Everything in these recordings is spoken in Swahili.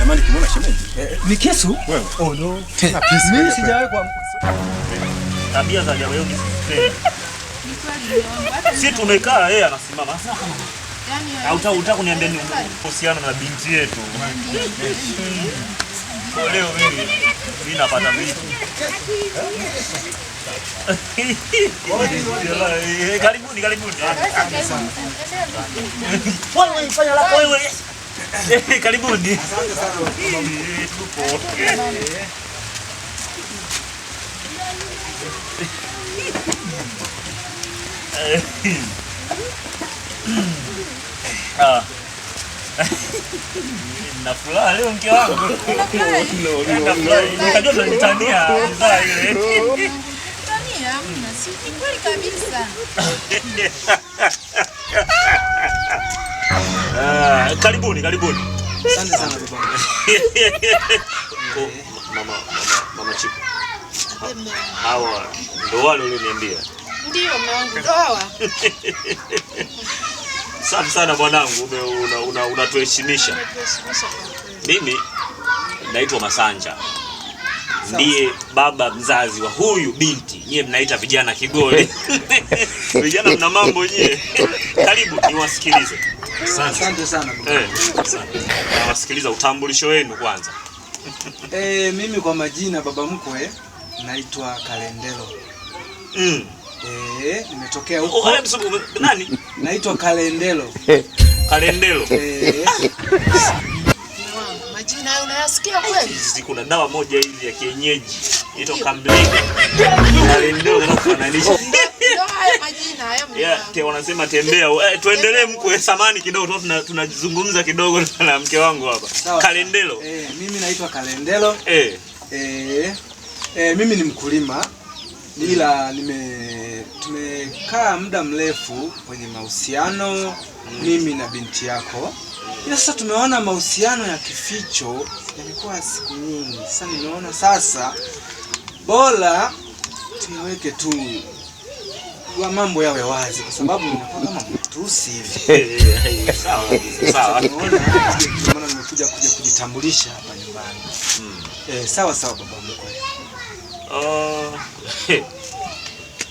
Samani kimona shemeji. Ni kisu? Wewe. Oh no. Mimi sijawahi kwa tabia za jamaa yao. Sisi tumekaa yeye anasimama. Sasa kama utaka kuniambia ni kuhusiana na binti yetu. Leo mimi napata vitu. Karibuni. Wewe fanya lako wewe. Karibuni. Asante sana. Tupo. Na furaha leo mke wangu. Nikajua tunanitania mzaa ile. Tania hamna, si kweli kabisa. Karibuni. Asante sana baba. Mama Chiku. Hawa ndo wale ulioniambia. Ndio mume wangu ndo hawa. Safi sana mwanangu, unatuheshimisha. Mimi naitwa Masanja. Ndiye baba mzazi wa huyu binti. Nyie mnaita vijana kigoli. Vijana mna mambo nyie. Karibu niwasikilize. Asante sana. Asante. Nawasikiliza utambulisho wenu kwanza. Mimi kwa majina baba mkwe naitwa Kalendelo. Nimetokea huko. Nani? Naitwa Kalendelo. Kalendelo. Majina hayo unayasikia kweli? Sisi kuna dawa moja hivi ya kienyeji inaitwa Kamlenge. Kalendelo unafananisha. Ndio haya majina hayo mimi. Wanasema tembea. Tuendelee mkwe, samani kidogo tunazungumza kidogo na mke wangu hapa. Kalendelo. Mimi naitwa Kalendelo. Mimi ni mkulima. Ila tumekaa muda mrefu kwenye mahusiano mimi na binti yako. Ila sasa tumeona mahusiano ya kificho yamekuwa siku nyingi. Sasa nimeona sasa bora tuyaweke tu wa mambo yawe wazi kwa sababu ninakuwa kama mtusi hivi. Sawa. Maana nimekuja kujitambulisha hapa nyumbani. Sawa baba mkwe.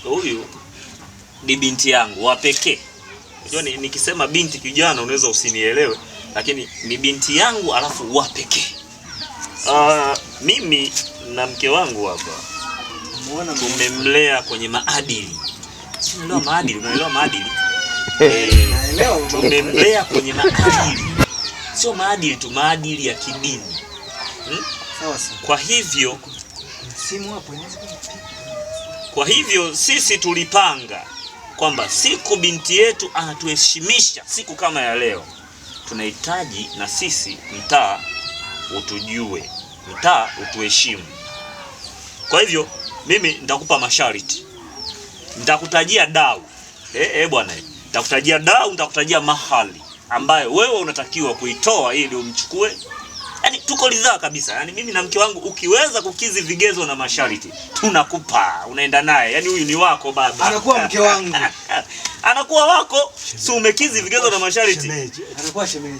Huyu ni binti yangu wa pekee. Unajua nikisema binti kijana unaweza usinielewe, lakini ni binti yangu alafu wa pekee. Mimi na mke wangu hapa tumemlea kwenye maadili. Unaelewa maadili? Unaelewa maadili? Naelewa. Tumemlea kwenye maadili. Sio maadili tu, maadili ya kidini. Sawa. Kwa hivyo sisi tulipanga kwamba siku binti yetu anatuheshimisha, siku kama ya leo, tunahitaji na sisi mtaa utujue, mtaa utuheshimu. Kwa hivyo mimi nitakupa masharti. Nitakutajia dau. Bwana, nitakutajia dau, nitakutajia mahali ambayo wewe unatakiwa kuitoa ili umchukue. Yaani tuko ridhaa kabisa. Yaani mimi na mke wangu ukiweza kukizi vigezo na masharti, tunakupa, unaenda naye. Yaani huyu ni wako baba. Anakuwa mke wangu. Anakuwa wako. Si umekizi vigezo na masharti. Anakuwa shemeji.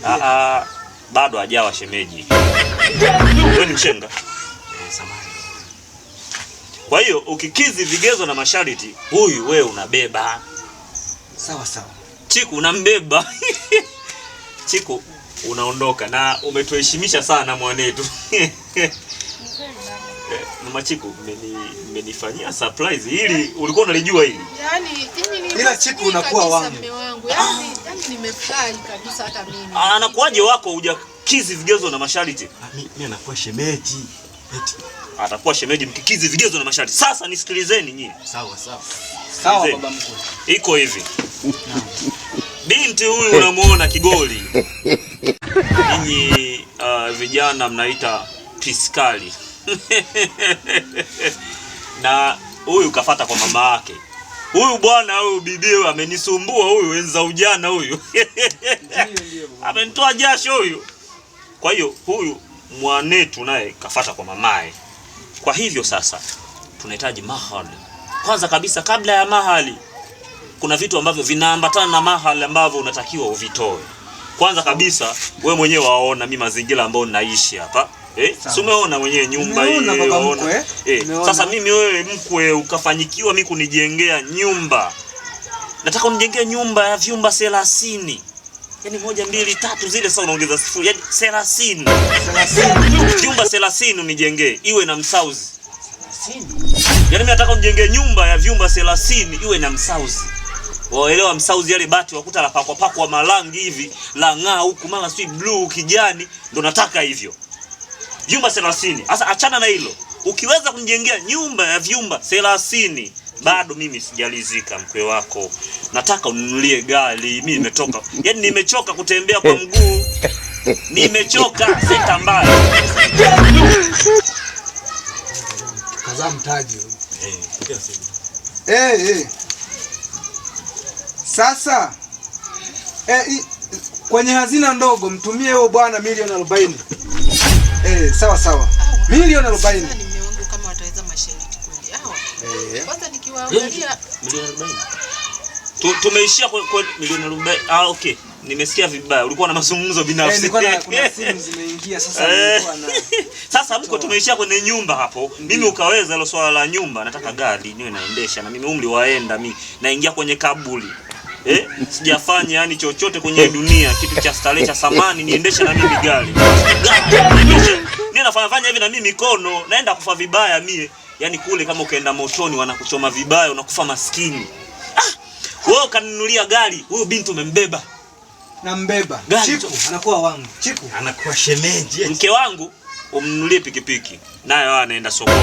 Bado hajawa shemeji. Wewe ni mshenga. Samahani. Kwa hiyo ukikizi vigezo na masharti, huyu wewe unabeba. Sawa. Chiku unambeba. Chiku unaondoka na umetuheshimisha sana mwanetu. Mama Chiku mmenifanyia surprise hili, ulikuwa unalijua hili? Yaani ni ila Chiku unakuwa wangu. Yaani nimefurahi kabisa hata mimi. Anakuaje wako hujakizi vigezo na masharti? Mimi anakuwa shemeji. Atakuwa shemeji mkikizi vigezo na masharti. Sasa nisikilizeni nyinyi. Sawa. Sawa baba mkwe. Iko hivi. Binti huyu unamuona kigoli. Ninyi vijana mnaita piskali. Na huyu kafata kwa mama yake. Huyu bwana huyu bibi amenisumbua huyu enza ujana huyu. Amenitoa jasho huyu. Kwa hiyo huyu mwanetu naye kafata kwa mamae. Kwa hivyo sasa tunahitaji mahali. Kwanza kabisa kabla ya mahali kuna vitu ambavyo vinaambatana na mahali ambavyo unatakiwa uvitoe. Kwanza kabisa wewe mwenyewe waona mimi mazingira ambayo ninaishi hapa. Si umeona mwenyewe nyumba hii unaona. Sasa mimi wewe mkwe ukafanyikiwa mimi kunijengea nyumba. Nataka unijengee nyumba ya vyumba 30. Yaani 1 2 3 zile sasa unaongeza sifuri. Yaani 30. Vyumba 30 unijengee iwe na msauzi. 30. Yaani mimi nataka unijengee nyumba ya vyumba 30 iwe na msauzi. Waelewa msauzi yale bati wakuta la pakwa marangi hivi, la ng'aa huku mara si blue kijani, ndo nataka hivyo. Vyumba 30. Sasa achana na hilo. Ukiweza kunijengea nyumba ya vyumba 30, bado mimi sijalizika mkwe wako. Nataka ununulie gari. Mimi nimetoka. Yaani nimechoka kutembea kwa mguu. Nimechoka senta mbaya. Kaza mtaji. Sasa kwenye hazina ndogo mtumie huo bwana milioni 40. Sawa. Milioni 40. Nimeomba kama wataweza mashariki kweli. Hawa. Kwanza nikiwaangalia milioni 40. Tumeishia kwa milioni 40. Okay. Nimesikia vibaya. Ulikuwa na mazungumzo binafsi. Kuna simu zimeingia sasa nilikuwa na. Sasa mko tumeishia kwenye nyumba hapo. Mimi ukaweza hilo swala la nyumba, nataka gari niwe naendesha na mimi umri waenda mimi naingia kwenye kaburi. Sijafanya yani chochote kwenye dunia kitu cha starehe cha samani niendeshe na mimi gari. Mimi nafanya hivi na mimi mikono naenda kufa vibaya mie. Yani kule kama ukaenda motoni wanakuchoma vibaya unakufa maskini. Wewe kaninunulia gari, huyo binti umembeba. Nambeba. Chiku anakuwa wangu. Chiku anakuwa shemeji. Mke wangu umnunulie pikipiki. Naye anaenda sokoni.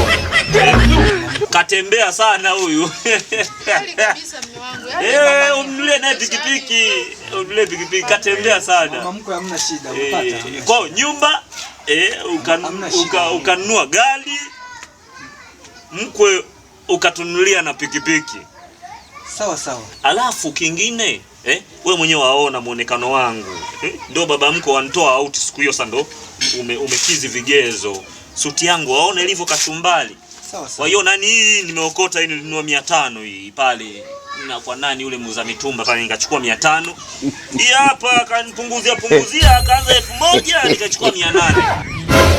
Katembea sana huyu. hali kabisa mume wangu. Umnunulie naye pikipiki. Umnunulie pikipiki katembea sana. Mama mkwe hamna shida upata. Kwa nyumba ukanunua gari. Mkwe ukatunulia na pikipiki. Sawa. Alafu kingine wewe mwenyewe waona muonekano wangu. Ndio baba mko wanitoa out siku hiyo sasa ndo umekizi vigezo. Suti yangu waona ilivyo kachumbali. Sawa. Kwa hiyo nani hii nimeokota hii nilinunua 500 hii pale. Na kwa nani yule muuza mitumba pale nikachukua 500. Hii hapa akanipunguzia akaanza 1000 nikachukua 800.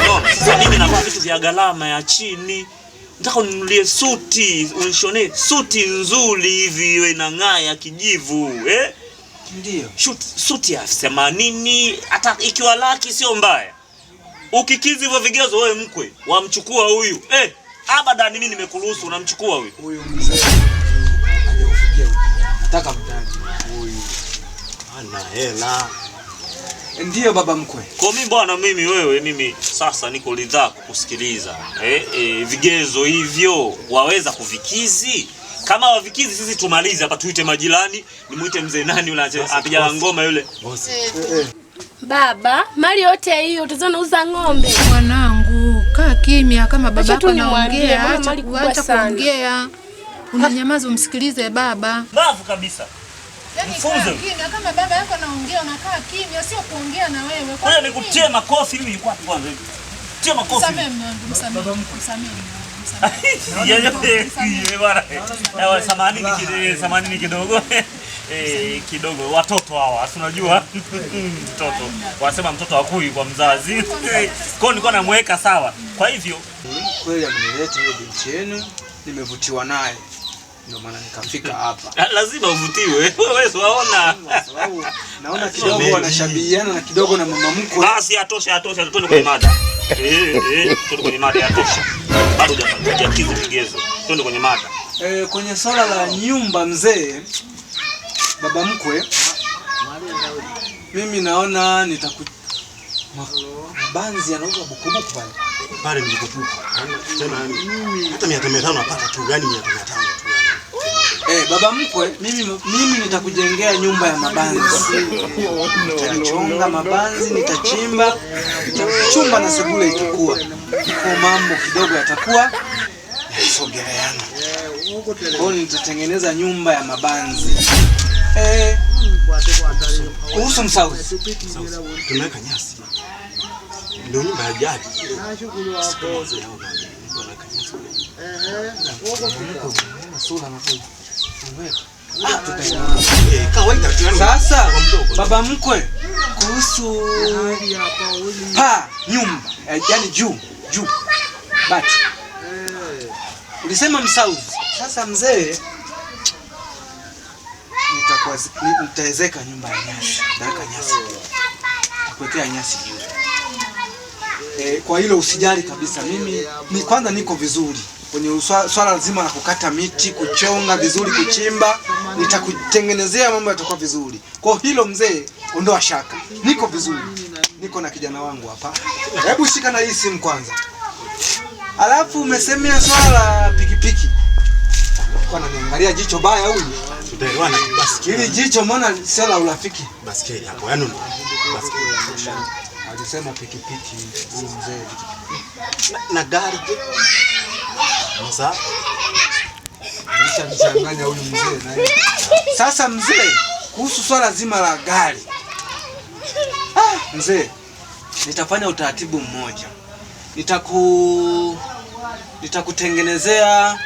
Unaona? Sasa mimi navaa vitu vya gharama ya chini. Nataka uninunulie suti, unishone suti nzuri hivi iwe inang'aa ya kijivu, Ndio. Suti ya 80 hata ikiwa laki sio mbaya. Ukikizi hivyo vigezo wewe mkwe, wamchukua huyu. Abadan mimi nimekuruhusu unamchukua huyu. Huyu mzee hajakufikia. Nataka mtaji huyu. Ana hela. Ndio baba mkwe. Kwa mimi bwana mimi sasa niko ridhaa kukusikiliza. Vigezo hivyo waweza kuvikizi? Kama wavikizi sisi tumalize hapa tuite majirani, nimuite mzee nani yule apiga ngoma yule. Baba, mali yote hiyo utazonauza ng'ombe. Mwanangu, kaa kimya kama babako anaongea, acha kuongea. Unanyamaza umsikilize baba. Bavu kabisa. Mfunze. Kama baba yako anaongea unakaa kimya, sio kuongea na wewe. Kwa hiyo nikutie makofi hivi kwa kwanza hivi. Tia makofi. Samahani kidogo. Kidogo watoto hawa tunajua mtoto wanasema mtoto hakui kwa mzazi. Kwa hiyo nilikuwa namweka sawa. Kwa hivyo kweli amenileta hiyo binti yenu, nimevutiwa naye. Ndio maana nikafika hapa. Lazima uvutiwe. Wewe waona. Sababu naona kidogo wanashabihiana na kidogo na mama mkwe. Basi atosha tuende kwenye mada. Tuende kwenye mada atosha. Bado hujakizi vigezo. Tuende kwenye mada. Kwenye swala la nyumba mzee, baba mkwe, mimi naona mabanzi yanauza bukubuku pale. Pale nilikotupa. Tena hata 500 napata tu gani 500 tu. Baba mkwe, mimi nitakujengea nyumba ya mabanzi. Nitachonga mabanzi, nitachimba na sebule itakuwa. Kwa mambo kidogo yatakuwa yasogeleana. Kwa nitatengeneza nyumba ya mabanzi. Kuhusu msauzi. Tunaweka nyasi. Ndio nyumba ya jadi. Sasa baba mkwe, kuhusu paa nyumba, yani juu bati. Ulisema msauzi. Sasa mzee, nitaezeka nyumba ya nyasi, ndaweka nyasi, nitakuwekea nyasi juu. Kwa hilo usijali kabisa. Mimi kwanza niko vizuri kwenye swala zima la kukata miti, kuchonga vizuri, kuchimba. Nitakutengenezea mambo yatakuwa vizuri. Kwa hilo mzee, ondoa shaka. Niko vizuri. Niko na kijana wangu hapa. Hebu shika na hii simu kwanza. Alafu umesemea swala la pikipiki. Kwa naniangalia jicho baya huyu. Tutaelewana basikeli. Hili jicho mbona sio la urafiki? Basikeli hapo. Yaani basikeli. Alisema pikipiki huyu mzee. Na gari. Sasa mchanganya huyu mzee na yeye. Sasa mzee, kuhusu swala zima la gari. Mzee, nitafanya utaratibu mmoja. Nitakutengenezea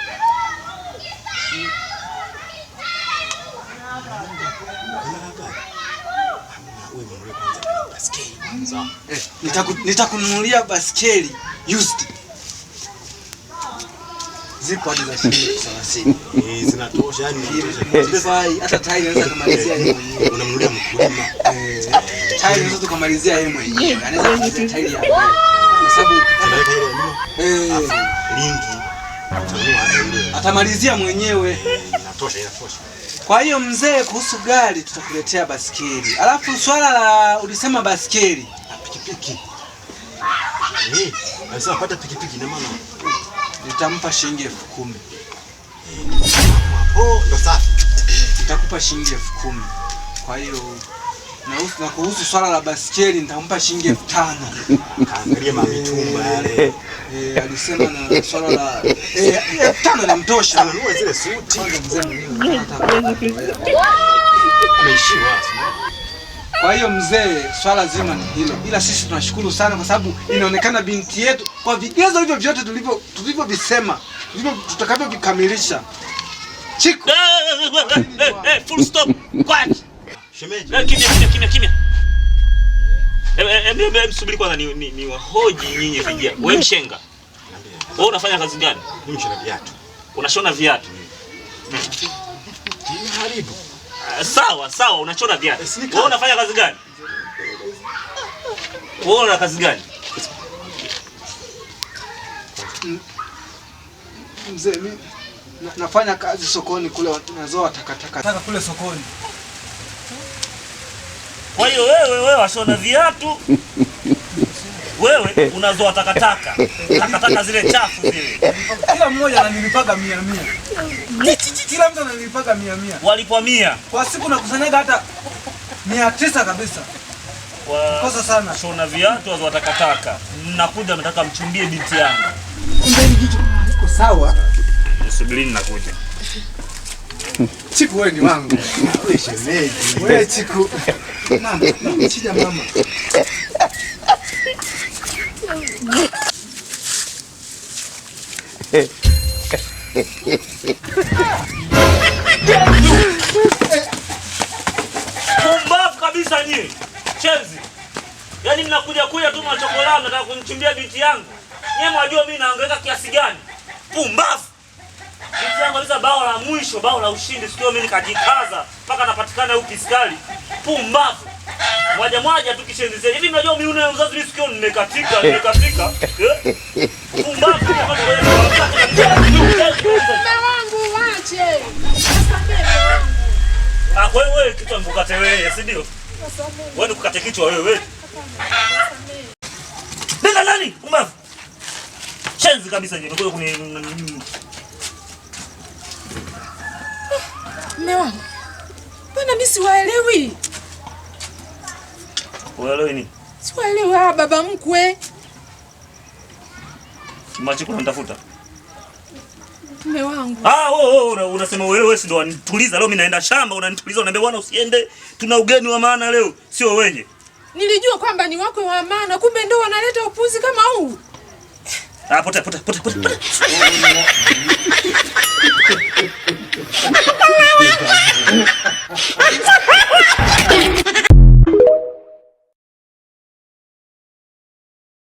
nitakununulia baskeli used. Zipo hadi za shilingi 30. Zinatosha yani modify hata tairi anaweza kumalizia yeye mwenyewe. Unamnunulia mkulima. Tairi anaweza kumalizia yeye mwenyewe. Anaweza kumalizia tairi ya mbele. Kwa sababu anaweka ile lingi atamalizia mwenyewe. Inatosha. Kwa hiyo mzee, kuhusu gari tutakuletea baskeli. Alafu swala la ulisema baskeli na pikipiki. Sasa pata pikipiki na maana nitampa shilingi 10,000. Ndo safi. Nitakupa shilingi 10,000. Kwa hiyo na kuhusu swala la baskeli nitampa shilingi 5,000. Kaangalia mamitumba yale. Alisema na swala la 5,000 namtosha. Anunua zile suti. Mzee mwenyewe ameishiwa. Kwa hiyo mzee, swala zima ni hilo. Ila sisi tunashukuru sana kwa sababu inaonekana binti yetu kwa vigezo hivyo vyote tulivyovisema, tutakavyovikamilisha. Chiko. Full stop. Quiet. Shemeji. Kimya. Msubiri kwanza ni wahoji nyinyi vijana. Wewe mshenga. Wewe unafanya kazi gani? Mimi mshona viatu. Unashona viatu. Haribu. Sawa, unachona viatu. Wewe unafanya kazi gani? Wewe una kazi gani? Mzee, mimi nafanya kazi sokoni kule, nazoa takataka kule sokoni. Kwa hiyo wewe washona viatu. Wewe unazoa takataka zile chafu zile. Kila mmoja ananilipaga 100. Kila mtu ananilipaga 100. Walipwa 100. Kwa siku nakusanyaga hata 900 kabisa. Kosa sana. Shona viatu wazoa takataka. Mnakuja mnataka mchumbie binti yangu. Kumbe hili jicho liko sawa. Subirini nakuja. Chiku wewe ni wangu. Wewe shemeji. Wewe Chiku. Mama, chija mama. Pumbavu kabisa nyinyi. Chenzi. Yaani mnakuja tu machokolao nataka kunichimbia binti yangu. Nyie mwajua mimi naangaika kiasi gani? Pumbavu. Binti yangu aliza bao la mwisho, bao la ushindi, sikio mimi nikajikaza mpaka napatikana huko Kiskali. Pumbavu. Mwaja tu kishenzi. Hivi mnajua mimi una uzazi mimi sikio nimekatika. Pumbavu. Wangu wache. Kwa hiyo wewe kichwa nikukate wewe, si ndio? Wewe nikukate kichwa wewe. Nenda nani? Pumbavu. Chenzi kabisa nyinyi. Ngoja kuni Mume wangu. Bwana mimi siwaelewi. Uelewi nini? Siwaelewi baba mkwe. Machiko unatafuta. Mume wangu. Unasema wewe si ndo wanituliza leo mimi naenda shamba unanituliza unaniambia bwana usiende tuna ugeni wa maana leo sio wenye. Nilijua kwamba ni wako wa maana kumbe ndio wanaleta upuzi kama huu. Pote.